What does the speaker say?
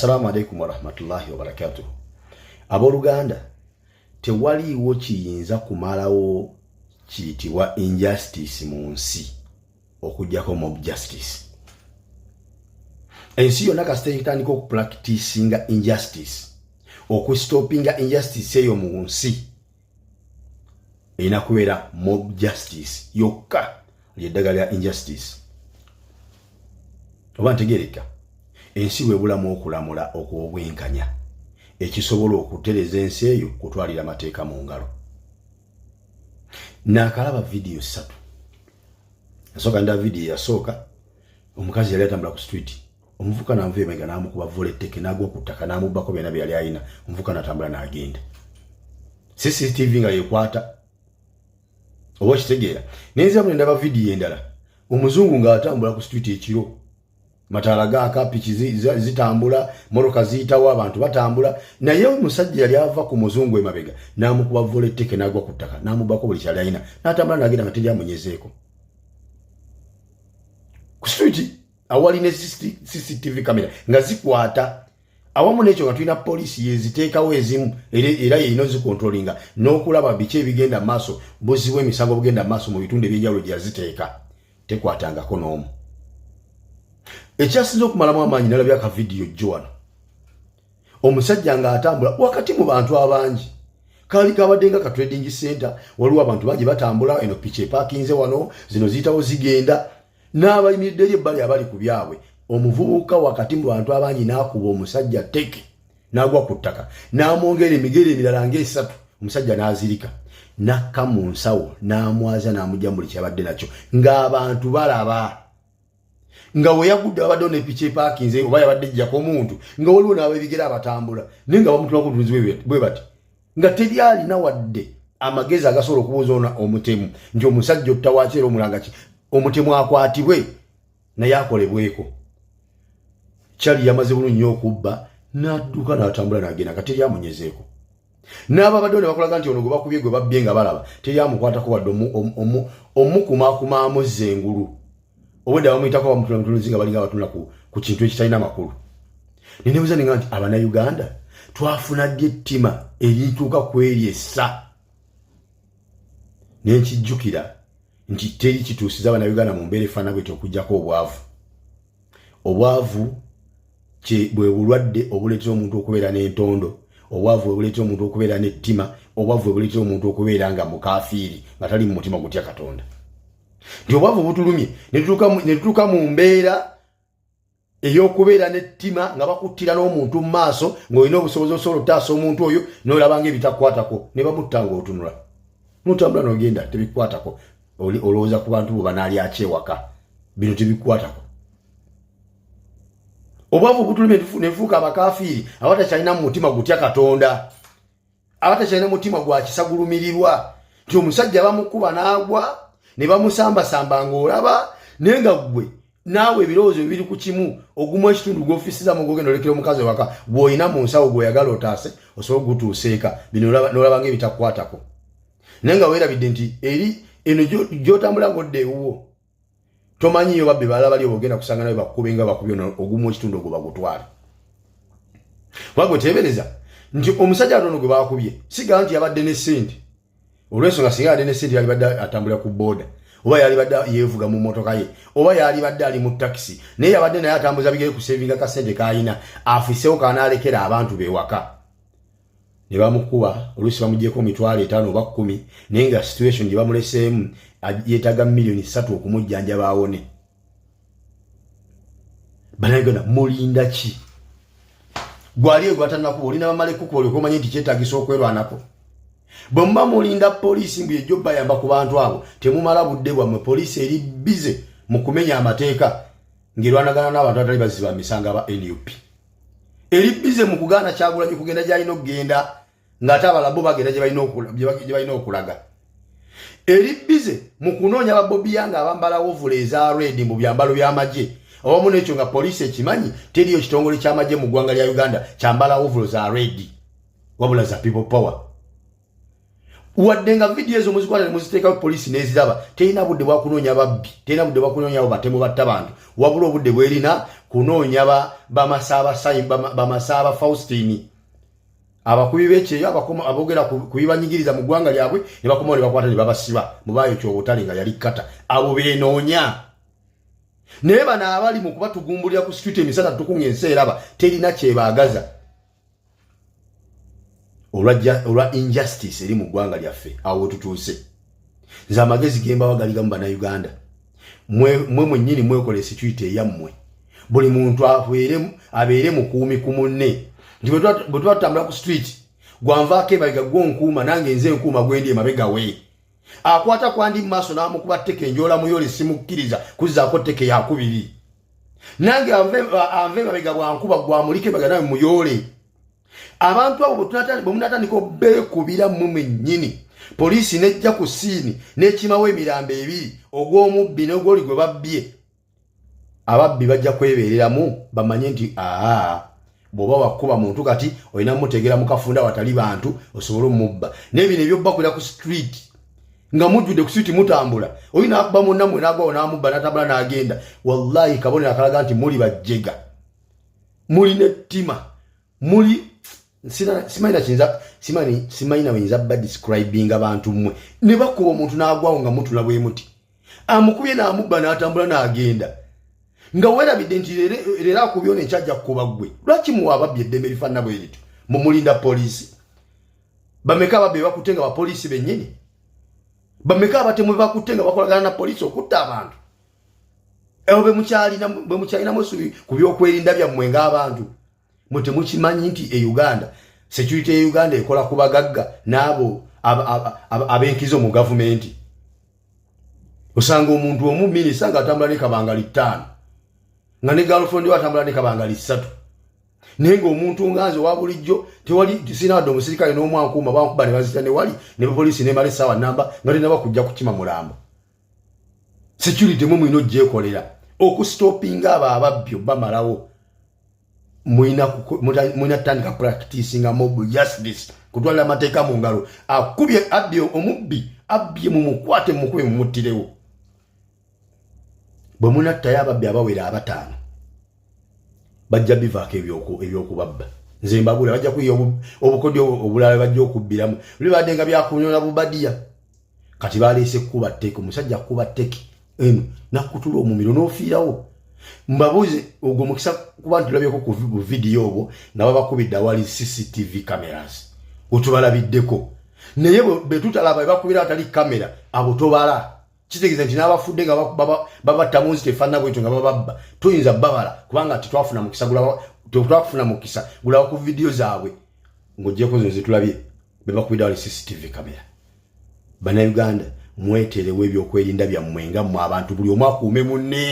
Assalamu alaikum wa rahmatullahi wa barakatuh. Abooluganda, tewaliiwo kiyinza kumalawo kiyitibwa injustice mu nsi okujjako mob justice. Ensi yonna kasita etandika okupracticinga injustice, okustopinga injustice eyo mu nsi, erina kubeera mob justice yokka ly'eddagala lya injustice. Oba ntegereka, ensi bwebulamu okulamula okw'obwenkanya ekisobola okutereza ensi eyo kutwalira amateeka mu ngalo. Nakalaba video 3. Nasooka nda video yasooka, omukazi yali atambula ku street, omuvuka n'amuva emabega n'amukuba voleteke n'agwa ku ttaka n'amubbako byonna bye yali alina, omuvuka n'atambula n'agenda. CCTV nga yekwata. Oba kitegeera, nenzamu ne ndaba video endala, omuzungu ng'atambula ku street ekiro, mataala gaaka, piki zitambula, moroka ziyitawo, abantu batambula, naye omusajja yali ava ku muzungu emabega n'amukuba voleteke n'agwa ku ttaka n'amubbako buli kyali alina, n'atambula n'agenda nga teri amunyezeeko. Ku street awali ne CCTV kamera nga zikwata, awamu n'ekyo nga tulina poliisi yeziteekawo ezimu era yeyina zikontrolinga n'okulaba biki ebigenda mu maaso, buzzi bw'emisango bugenda mu maaso mu bitundu eby'enjawulo gye yaziteeka, tekwatangako n'omu. Ekyasinze okumalamu amaanyi nalabya ka video Joan, omusajja ng'atambula wakati mu bantu abangi, kaali kabadde nga ka trading center, waliwo abantu bangi batambula, eno piki epakinze wano, zino ziyitawo zigenda, n'abayimiridde ebbali abali ku byabwe. Omuvubuka wakati mu bantu abangi n'akuba omusajja teke n'agwa ku ttaka, n'amwongera emigere emirala ng'esatu, omusajja n'azirika, n'akka mu nsawo n'amwaza n'amugya mu buli kyabadde nakyo, ng'abantu balaba. Nga we yagudde abadde ne piki epakinze oba yabadde jjako omuntu, nga waliwo n'abebigere abatambula, naye nga bamutwala ku ntuuzi bwe bati, nga teri alina wadde amagezi agasobola okubuuza omutemu nti omusajja ottawaaki era omulanga ki omutemu akwatibwe naye akolebweko. Kyali yamaze bulungi nnyo okubba, n'adduka n'atambula n'agenda nga teri amunyezeeko. N'abo abadde ne bakolaga nti ono gwe bakubye gwe babbye nga balaba, teri amukwatako wadde omukumaakuma amuzza engulu. Obwedda bamuyitako bamutula mutuluzi nga balinga batunula ku kintu ekitalina makulu. Nenebuuza ninga nti Abannayuganda twafuna ddi ettima erituuka ku eryessa? Ne nkijjukira nti teri kituusiza Abannayuganda mu mbeera efaana bwetyo okuggyako obwavu. Obwavu bwe bulwadde obuleetera omuntu okubeera n'entondo, obwavu bwe buleetera omuntu okubeera n'ettima, obwavu bwe buleetera omuntu okubeera nga mukaafiiri nga tali mu mutima gutya Katonda. Nti obwavu butulumye ne tutuuka mu mbeera ey'okubeera n'ettima nga bakuttira n'omuntu mu maaso ng'olina obusobozi osobola otaasa omuntu oyo n'olaba ng'ebitakwatako ne bamutta ng'otunula. N'otambula n'ogenda tebikwatako, olowooza ku bantu bo banaali akyewaka, bino tebikwatako. Obwavu butulumye ne tufuuka abakaafiiri abatakyalina mu mutima gutya Katonda, abatakyalina mutima gwa kisagulumirirwa, nti omusajja bamukuba n'agwa ne bamusambasamba ng'olaba, naye nga ggwe naawe ebirowoozo bibiri ku kimu, ogumu ekitundu gw'ofisiza mu gwogenda olekera omukazi waka gw'olina mu nsawo gw'oyagala otaase osobola okugutuuseeka, bino n'olaba ng'ebitakwatako. Naye nga weerabidde nti eri eno gy'otambula ng'odda ewuwo, tomanyiyo babbe balala bali obogenda kusanga nawe bakube nga bakubye ogumu ekitundu ogwo bagutwale. Wagwe teebereza nti omusajja atono gwe bakubye sigala nti yabadde ne ssente, olw'ensonga singa yabadde ne ssente yalibadde atambulira ku booda, oba yalibadde yeevuga mu mmotoka ye, oba yalibadde ali mu takisi, naye yabadde naye atambuza bigere ku sevinga ka ssente k'alina, afiseewo kanaalekera abantu beewaka. Ne bamukuba oluusi bamugyeko mitwalo 5 oba 10, naye nga situation gye bamuleseemu yeetaaga million 3 okumujjanjaba awone. Bannayuganda mulinda ki? Gwali egwatannakuba olina bamalekukuba olyoka omanye nti kyetaagisa okwerwanako. Bwe muba mulinda poliisi mbu ejjo bayamba ku bantu abo, temumala budde bwammwe. Poliisi eri bize mu kumenya amateeka ng'erwanagana n'abantu abatali baziba misango aba NUP. Eri bize mu kugaana Kyagulanyi kugenda gy'alina okugenda ng'ate abalabo bagenda gye balina okulaga. Eri bize mu kunoonya aba Bobi Wine abambala ovule eza red mu byambalo by'amagye. Awamu n'ekyo nga poliisi ekimanyi teriyo kitongole ky'amagye mu ggwanga lya Uganda kyambala ovule za red wabula za people power. Wadde nga video ezo muzikwata ne muziteeka poliisi n'eziraba, terina budde bwa kunoonya babbi, terina budde bwa kunoonya abo batemu batta bantu, wabula obudde bwerina kunoonya bamasaba Faustini abakubi beche abakoma abogera kubibanyigiriza mu gwanga lyabwe ne bakoma ne bakwata ne babasiba mubayo kyo butali nga yali kata abo benoonya ne bana abali mu kubatugumbulira ku street emisana tukunge enseeraba terina kyebagaza olwa injustice eri mu gwanga lyaffe awo tutuuse nze amagezi gemba wagaliga mu bana Uganda mwe mwennyini mwekole security yammwe buli muntu abeere mukuumi ku munne bwe twatambula ku street gwanvaako ebayiga gw'onkuuma nange nze enkuuma gwendi emabega we akwata kwandi mu maaso n'amukuba tteke enjoola muyole simukkiriza kuzzaako tteke yakubiri nange anve emabega bwankuba gwamulike ebaga nawe muyole abantu abo bwe munatandika obeekubira mmwe mwennyini poliisi nejja ku siini n'ekimawo emirambo ebiri ogw'omubbi n'ogwoli gwe babbye ababbi bajja kwebeereramu bamanye nti bw'oba wakuba muntu kati olina mutegera mu kafunda watali bantu osobola omubba n'ebino ebyobbakulira ku street nga mujjudde ku street mutambula olina akuba munnammwe n'agwawo n'amubba n'atambula n'agenda wallahi kabonero akalaga nti muli bajjega muli n'ettima muli simanyi bayinza badescribing abantu mmwe ne bakuba omuntu n'agwawo nga mutula bwe muti amukubye n'amubba n'atambula n'agenda nga werabidde nti leero akubyo n'ekyajja kukuba ggwe lwaki muwa ababbi eddembe lifaanana bwe lityo mumulinda poliisi bameka ababbi bakutte nga bapoliisi bennyini bameka abatemu bakutte nga bakolagana na poliisi okutta abantu ewo bwe mukyalinamu essuubi ku byokwerinda byammwe ng'abantu mwe temukimanyi nti e Uganda security e Uganda ekola ku bagagga n'abo ab'enkizo mu gavumenti osanga omuntu omu minisita ng'atambula ne kabangali 5 nga ne girlfriend watambula ne kabangali 3 naye ng'omuntu nganze owa bulijjo tewali sinawadde omusirikale n'omwankuuma bankuba ne bazita ne wali ne poliisi nemala essaawa namba nga tenaba kujja kukima mulamba security mwe mwina ogyekolera okustopinga abo ababbi bamalawo mwina tandika practicing a mob justice kutwala amateeka mu ngalo akubye abbye omubbi abbye mumukwate mukube mumuttirewo bwe munattayo ababbi abawera 5 bajja bivaako ebyokubabba nze mbabula bajja kuyiya obukodyo obulala bajja okubbiramu libadde nga byakunyola bubadiya kati baleese kuba tteke omusajja kuba tteke eno nakutula omumiro n'ofiirawo mbabuze ogwo mukisa kuba ntulabyeko ku vidiyo obwo nga babakubidde awali CCTV cameras otubalabiddeko naye bwe tutalaba ebakubira atali kamera abo tobala kitegeeza nti n'abafudde nga babatta munsi tefaanana bwetyo nga bababba tuyinza babala kubanga tetwafuna mukisa gulawo ku vidiyo zaabwe ng'oggyeko zino zetulabye be bakubidde awali CCTV kamera. Bannayuganda mweterewo ebyokwerinda byammwe nga mmwe abantu buli omu akuume munne.